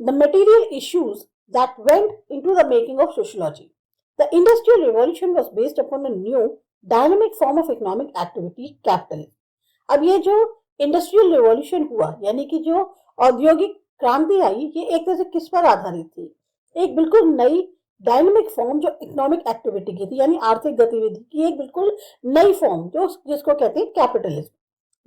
The material issues that went into the making of sociology. The Industrial Revolution was based upon a new dynamic form of economic activity, capitalism. अब ये जो industrial revolution हुआ यानी कि जो औद्योगिक क्रांति आई ये एक तरह से किस पर आधारित थी? एक बिल्कुल नई डायनामिक फॉर्म जो इकोनॉमिक एक्टिविटी की थी यानी आर्थिक गतिविधि की एक बिल्कुल नई फॉर्म जो जिसको कहते हैं capitalism.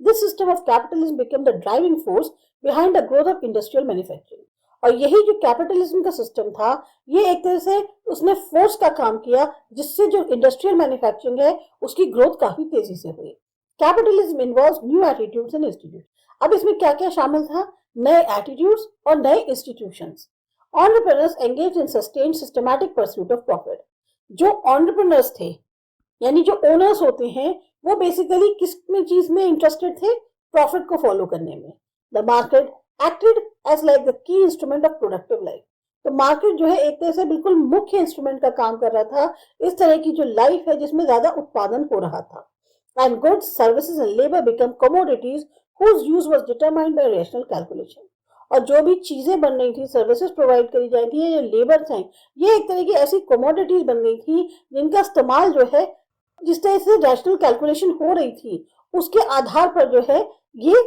This system of capitalism became the driving force behind the growth of industrial manufacturing. और यही जो कैपिटलिज्म का सिस्टम था ये एक तरह से उसने फोर्स का काम किया जिससे जो इंडस्ट्रियल मैन्युफैक्चरिंग है उसकी ग्रोथ काफी तेजी से हुई. Capitalism involves new attitudes and institute. अब इसमें क्या क्या शामिल था? नए एटीट्यूड्स और नए institutions. Entrepreneurs engage in sustained systematic pursuit of profit. जो एंटरप्रेन्योर्स थे यानी जो ओनर्स होते हैं वो बेसिकली किस में चीज में इंटरेस्टेड थे? प्रॉफिट को फॉलो करने में. The market acted as like the key instrument of productive life. तो मार्केट जो है एक तरह से बिल्कुल मुख्य इंस्ट्रूमेंट का काम कर रहा था इस तरह की जो लाइफ है जिसमें ज्यादा उत्पादन हो रहा था. And goods services and labour become commodities whose use was determined by rational calculation. और जो भी चीजें बन रही थी सर्विसेज प्रोवाइड करी जा रही थी ये लेबर थे ये एक तरह की ऐसी कमोडिटीज बन गई थी जिनका इस्तेमाल जो है जिस तरह से रैशनल कैलकुलेशन हो रही थी उसके आधार पर जो है ये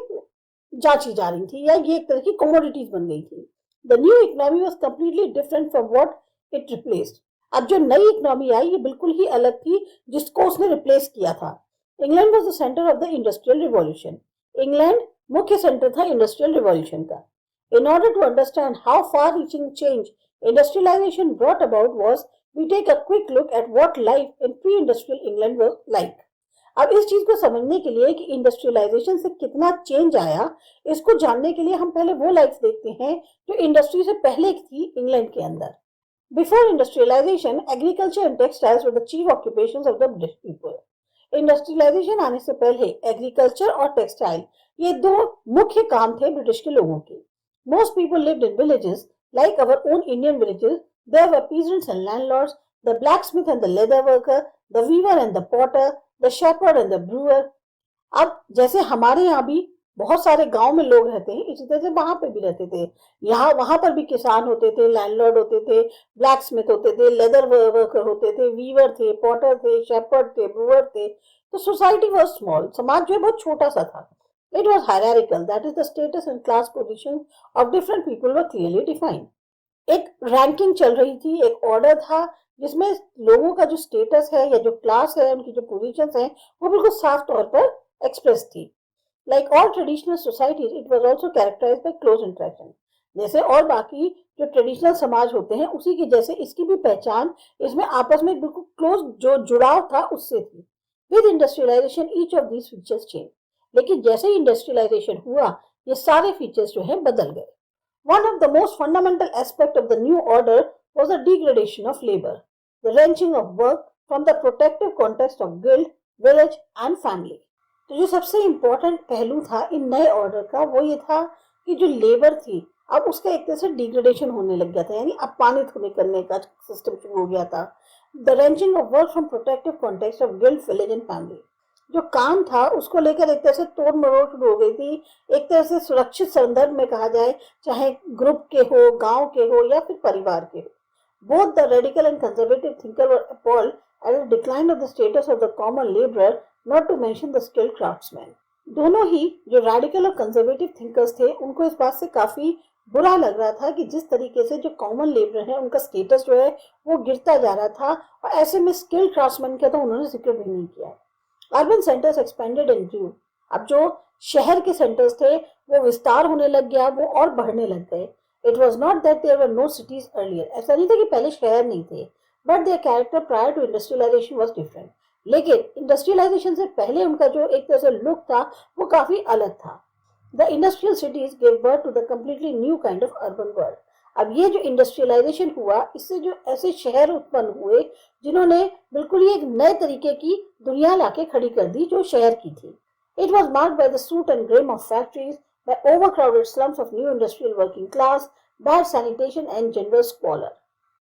जांची जा रही थी या ये एक तरह की कमोडिटीज बन गई थी. The new economy was completely different from what it replaced. अब जो नई इकोनॉमी आई ये बिल्कुल ही अलग थी जिसको उसने रिप्लेस किया था. England was the centre of the industrial revolution. England मुख्य सेंटर था इंडस्ट्रियल रिवॉल्यूशन का. In order to understand how far-reaching change industrialization brought about was, we take a quick look at what life in pre-industrial England was like. अब इस चीज को समझने के लिए कि इंडस्ट्रियलाइजेशन से कितना चेंज आया इसको जानने के लिए हम पहले वो लाइफ देखते हैं जो इंडस्ट्री से पहले थी इंग्लैंड के अंदर. Before industrialisation agriculture and textiles were the chief occupations of the British people. Industrialisation आने से पहले एग्रीकल्चर और टेक्सटाइल ये दो मुख्य काम थे ब्रिटिश के लोगों के. Most people lived in villages like our own Indian villages. There were peasants and landlords, the blacksmith and the leather worker, the weaver and the potter, the shepherd and the brewer. अब जैसे हमारे यहाँ भी बहुत सारे गांव में लोग रहते हैं इसी तरह से वहां पे भी रहते थे. यहाँ वहां पर भी किसान होते थे, लैंडलॉर्ड होते थे, ब्लैकस्मिथ होते थे, लेदर वर्कर होते थे, वीवर थे, पॉटर थे, शेपर्ड थे, ब्रूअर थे. तो सोसाइटी वॉज स्मॉल. समाज जो है बहुत छोटा सा था. It was hierarchical, that is the status and class positions of different people were clearly defined. एक रैंकिंग चल रही थी, एक ऑर्डर था जिसमें लोगों का जो स्टेटस है या जो क्लास है उनकी जो पोजीशंस हैं वो बिल्कुल साफ तौर पर एक्सप्रेस थी. Like all traditional societies, it was also characterized by close interaction. जैसे और बाकी जो ट्रेडिशनल समाज होते हैं उसी की जैसे इसकी भी पहचान इसमें आपस में बिल्कुल क्लोज जो जुड़ाव था उससे थी. With industrialization, each of these features changed. लेकिन जैसे ही इंडस्ट्रियलाइजेशन हुआ ये सारे फीचर्स जो है बदल गए. One of the most fundamental aspect of the new order was the degradation of labour, the wrenching of work from the protective context of guild, village and family. तो जो सबसे इंपॉर्टेंट पहलू था इन नए ऑर्डर का वो ये था कि जो लेबर थी अब उसका एक तरह से डिग्रेडेशन होने लग गया था यानी अपमानित होने करने का सिस्टम शुरू हो गया था. The wrenching of work from protective context of guild, village and family. जो काम था उसको लेकर एक तरह से तोड़ मरोड़ शुरू हो गई थी. एक तरह से सुरक्षित संदर्भ में कहा जाए चाहे ग्रुप के हो, गांव के हो या फिर परिवार के हो. Both the radical and conservative thinker were appalled at the decline of the status of the common labourer, not to mention the skilled craftsman. दोनों ही जो रेडिकल और कंजर्वेटिव थिंकर्स थे उनको इस बात से काफी बुरा लग रहा था कि जिस तरीके से जो कॉमन लेबर है उनका स्टेटस जो है वो गिरता जा रहा था और ऐसे में स्किल्ड क्राफ्ट्समैन का तो उन्होंने जिक्र भी नहीं किया. अर्बन सेंटर्स एक्सपेंडेड एंड ग्रू. अब जो शहर के सेंटर्स थे वो विस्तार होने लग गया, वो और बढ़ने लग गए. It was not that there were no cities earlier. ऐसा नहीं था कि पहले शहर नहीं थे, but their character prior to industrialisation was different. लेकिन इंडस्ट्रियलाइजेशन से पहले उनका जो एक तरह से लुक था वो काफी अलग था. The industrial cities give birth to the completely new kind of urban world. अब ये जो इंडस्ट्रियलाइजेशन हुआ इससे जो ऐसे शहर उत्पन्न हुए जिन्होंने बिल्कुल ही एक नए तरीके की दुनिया लाके खड़ी कर दी जो शहर की थी. It was marked by the soot and grime of factories, by overcrowded slums of new industrial working class, bad sanitation and general squalor.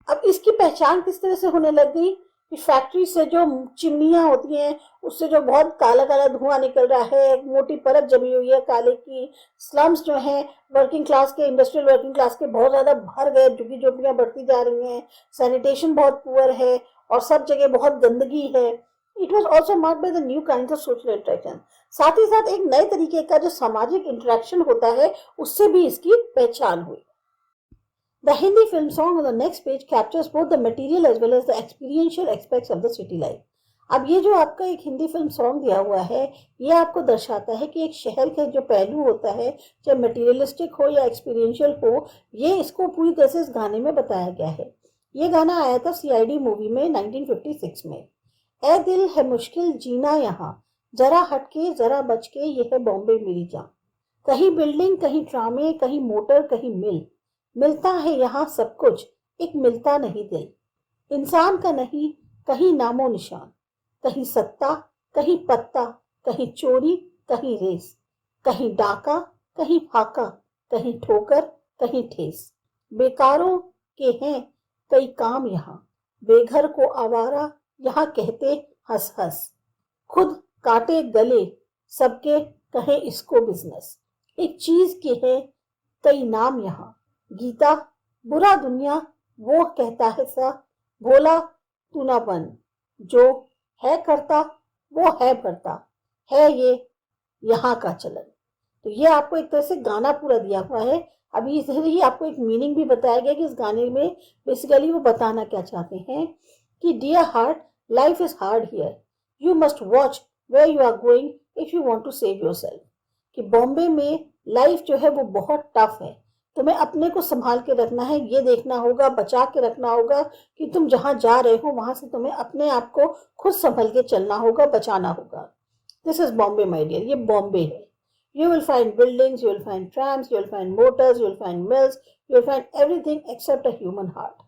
अब इसकी पहचान किस तरह से होने लग गई कि फैक्ट्री से जो चिमनियां होती हैं उससे जो बहुत काला काला धुआं निकल रहा है, एक मोटी परत जमी हुई है काले की। स्लम्स जो हैं वर्किंग क्लास के, इंडस्ट्रियल वर्किंग क्लास के बहुत ज़्यादा भर गए, झुग्गी झोपड़ियाँ बढ़ती जा रही हैं, सैनिटेशन बहुत पुअर है और सब जगह बहुत गंदगी है। It was also marked by the new kind of social interaction. साथ ही साथ एक नए तरीके का जो सामाजिक इंटरेक्शन होता है उससे भी इसकी पहचान हुई। The Hindi film song on the next page captures both the material as well as the experiential aspects of the city life. अब ये जो आपका एक हिंदी फिल्म सॉन्ग दिया हुआ है, ये आपको दर्शाता है कि एक शहर का जो पहलू होता है, चाहे मटेरियलिस्टिक हो या एक्सपीरियंशियल हो, ये इसको पूरी तरह से इस गाने में बताया गया है। ये गाना आया था सीआईडी मूवी में 1956 में। ए दिल है मुश्किल जीना यहाँ, जरा हटके जरा बचके, ये है बॉम्बे मेरी जान। कहीं बिल्डिंग, कहीं ट्रामे, कहीं मोटर, कहीं मिल, मिलता है यहाँ सब कुछ, एक मिलता नहीं दिल। इंसान का नहीं कहीं नामो निशान, कहीं सत्ता, कहीं पत्ता, कहीं चोरी, कहीं रेस, कहीं डाका, कहीं फाका, कहीं ठोकर, कहीं ठेस। बेकारों के हैं कई काम यहाँ, बेघर को आवारा यहाँ कहते हंस हंस। खुद काटे गले सबके, कहे इसको बिजनेस। एक चीज के है कई नाम यहाँ, गीता, बुरा दुनिया वो कहता है सा, भोला तू ना बन, जो है करता वो है भरता, है ये यहाँ का चलन। तो ये आपको एक तरह से गाना पूरा दिया हुआ है। अभी इधर ही आपको एक मीनिंग भी बताया गया कि इस गाने में बेसिकली वो बताना क्या चाहते हैं कि dear heart, life is hard here, you must watch where you are going if you want to save yourself. कि बॉम्बे में लाइफ जो है वो बहुत टफ है, तुम्हें अपने को संभाल के रखना है, ये देखना होगा, बचा के रखना होगा कि तुम जहां जा रहे हो वहां से तुम्हें अपने आप को खुद संभल के चलना होगा, बचाना होगा। This is Bombay my dear, ये बॉम्बे है। You will find buildings, you will find trams, you will find motors, you will find mills, you will find everything except a human heart.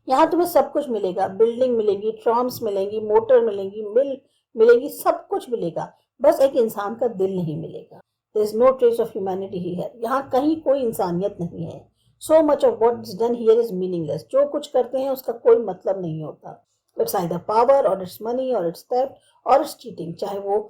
यहाँ तुम्हें सब कुछ मिलेगा, बिल्डिंग मिलेगी, ट्रम्स मिलेंगी, मोटर मिलेंगी, मिल मिलेगी, सब कुछ मिलेगा, बस एक इंसान का दिल नहीं मिलेगा। There is no trace of humanity here. यहाँ कहीं कोई इंसानियत नहीं है। So much of what is done here is meaningless. जो कुछ करते हैं उसका कोई मतलब नहीं होता। It's either power or it's money or it's theft or it's cheating. चाहे वो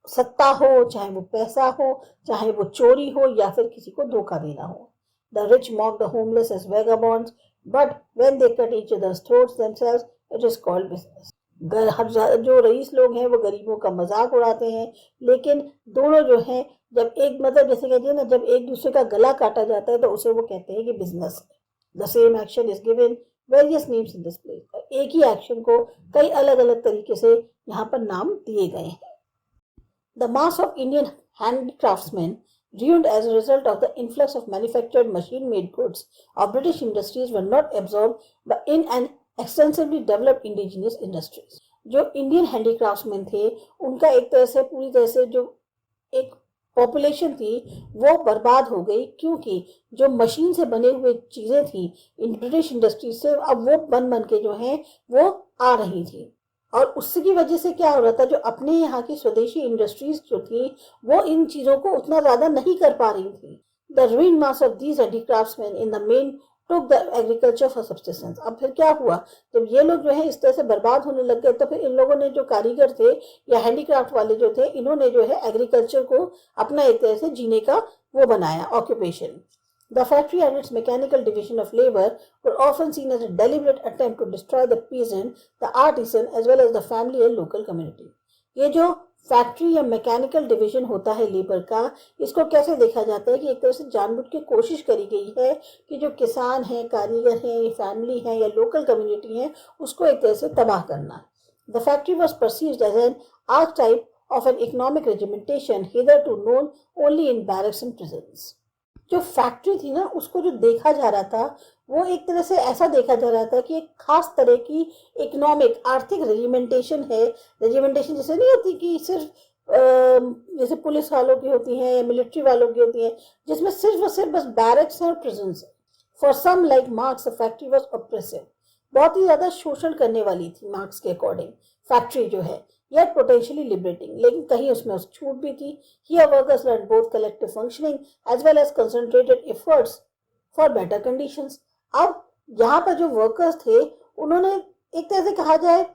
सत्ता हो, चाहे वो पैसा हो, चाहे वो चोरी हो या फिर किसी को धोखा देना हो। The rich mock the homeless as vagabonds, but when they cut each other's throats themselves, it is called business. जो रईस लोग हैं वो गरीबों का मजाक उड़ाते हैं, लेकिन दोनों जो हैं जब एक मतलब जैसे कहते हैं ना, जब एक दूसरे का गला काटा जाता है तो उसे वो कहते हैं कि बिजनेस है। The same action is given various names in this place. एक ही एक्शन को कई अलग अलग तरीके से यहाँ पर नाम दिए गए हैं। The mass of Indian handicraftsmen ruined as a result of the influx of manufactured machine-made goods of British industries were not absorbed in an extensively developed indigenous industries. जो इंडियन हैंडीक्राफ्ट्समैन थे उनका एक तरह से पूरी तरह से जो एक पॉपुलेशन थी वो बर्बाद हो गई, क्योंकि जो मशीन से बने हुए चीजें थी इन ब्रिटिश इंडस्ट्री से अब वो बन के जो है वो आ रही थी, और उसकी वजह से क्या हो रहा था, जो अपने यहाँ की स्वदेशी इंडस्ट्रीज जो थी वो इन चीजों को उतना ज्यादा नहीं कर पा रही थी। The ruined mass of these handicraftsmen in the main took the agriculture for subsistence. अब फिर क्या हुआ, जब ये लोग जो है इस तरह से बर्बाद होने लग गए तो फिर इन लोगों ने जो कारीगर थे या हैंडीक्राफ्ट वाले जो थे, इन्होंने जो है एग्रीकल्चर को अपना एक तरह से जीने का वो बनाया occupation. The factory and its mechanical division of labor were often seen as a deliberate attempt to destroy the peasant, the artisan, as well as the family and local community. ये जो फैक्ट्री या mechanical division होता है labour का, इसको कैसे देखा जाता है कि एक तरह से जानबूझ के कोशिश करी गई है कि जो किसान हैं, कारीगर हैं, फैमिली हैं या लोकल कम्युनिटी हैं, उसको एक तरह से तबाह करना। The factory was perceived as an archetype of an economic regimentation hitherto known only in barracks and prisons. जो फैक्ट्री थी ना, उसको जो देखा जा रहा था वो एक तरह से ऐसा देखा जा रहा था कि एक खास तरह की इकोनॉमिक आर्थिक रेजिमेंटेशन है। रेजिमेंटेशन जैसे नहीं होती कि सिर्फ जैसे पुलिस वालों की होती है या मिलिट्री वालों की होती है, जिसमें सिर्फ और सिर्फ बस बैरक्स हैं और प्रिजन्स है। For some like Marx the factory was oppressive, बहुत ही ज्यादा शोषण करने वाली थी मार्क्स के अकॉर्डिंग फैक्ट्री जो है, yet potentially liberating, लेकिन कहीं उसमें उस छूट भी थी। Here workers learned both collective functioning as well as concentrated efforts for better conditions. अब यहाँ पर जो वर्कर्स थे उन्होंने एक तरह से कहा जाए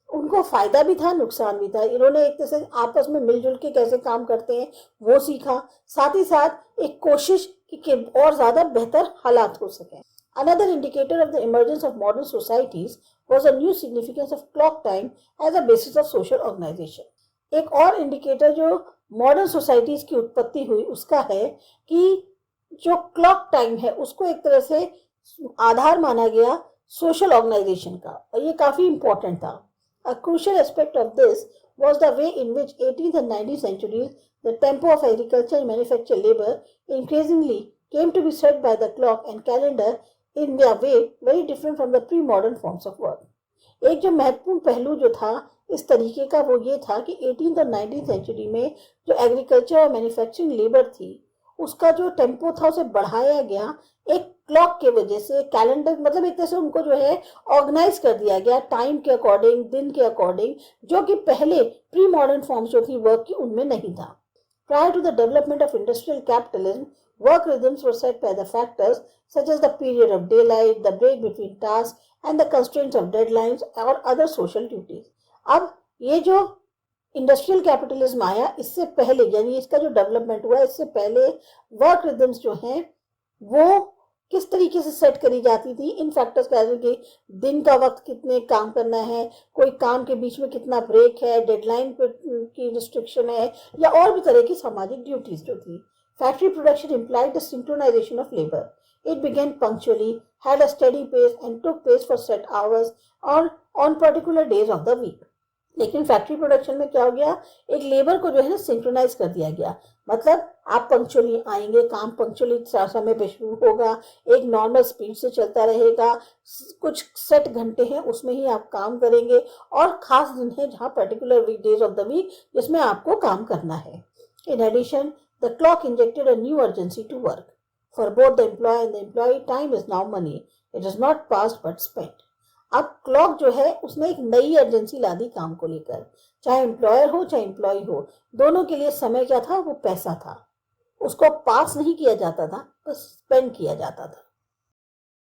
उनको फायदा भी था, नुकसान भी था। इन्होंने एक तरह से आपस में मिलजुल के कैसे काम करते हैं वो सीखा, साथ ही साथ एक कोशिश कि और ज्यादा बेहतर हालात हो सके। Another indicator of the emergence of modern societies was the new significance of clock time as a basis of social organization. एक और इंडिकेटर जो मॉडर्न सोसाइटीज की उत्पत्ति हुई उसका है कि जो क्लॉक टाइम है उसको एक तरह से आधार माना गया सोशल ऑर्गेनाइजेशन का, और ये काफी इंपॉर्टेंट था। A crucial aspect of this was the way in which 18th and 19th centuries the tempo of agriculture and manufactured labor increasingly came to be set by the clock and calendar in a way very different from the pre-modern forms of work. एक जो महत्वपूर्ण पहलू जो था इस तरीके का वो ये था कि 18th और 19th सेंचुरी में जो एग्रीकल्चर और मैन्युफैक्चरिंग लेबर थी उसका जो टेम्पो था उसे बढ़ाया गया एक क्लॉक के वजह से, कैलेंडर मतलब एक तरह से उनको जो है ऑर्गेनाइज कर दिया गया टाइम के अकॉर्डिंग, दिन के अकॉर्डिंग, जो कि पहले प्री मॉडर्न फॉर्म्स जो थी वर्क की उनमें नहीं था। Prior to the development of industrial capitalism, work rhythms were set by the factors such as the period of daylight, the break between tasks, and the constraints of deadlines or other social duties. अब ये जो industrial capitalism आया इससे पहले, यानी इसका जो development हुआ इससे पहले वर्क रिदम्स जो हैं वो किस तरीके से सेट करी जाती थी। इन फैक्टर्स का कि दिन का वक्त कितने काम करना है, कोई काम के बीच में कितना ब्रेक है, डेडलाइन की रिस्ट्रिक्शन है, या और भी तरह की सामाजिक ड्यूटीज जो थी। Factory production implied the synchronization of labor. It began punctually, had a steady pace and took place for set hours or on particular days of the week. लेकिन फैक्ट्री प्रोडक्शन में क्या हो गया, एक लेबर को जो है ना सिंक्रोनाइज कर दिया गया। मतलब आप पंक्चुअली आएंगे, काम पंक्चुअली समय पे शुरू होगा, एक नॉर्मल स्पीड से चलता रहेगा, कुछ सेट घंटे हैं उसमें ही आप काम करेंगे, और खास दिन है जहाँ particular week days of the week जिसमें आपको काम करना है। In addition the clock injected a new urgency to work for both the employ and the employ. Time is now money, it is not passed but spent. अब clock जो है उसने एक नई अर्जेंसी ला दी काम को लेकर, चाहे एम्प्लॉयर हो चाहे एम्प्लॉय हो, दोनों के लिए समय क्या था, वो पैसा था। उसको पास नहीं किया जाता था, बस स्पेंड किया जाता था।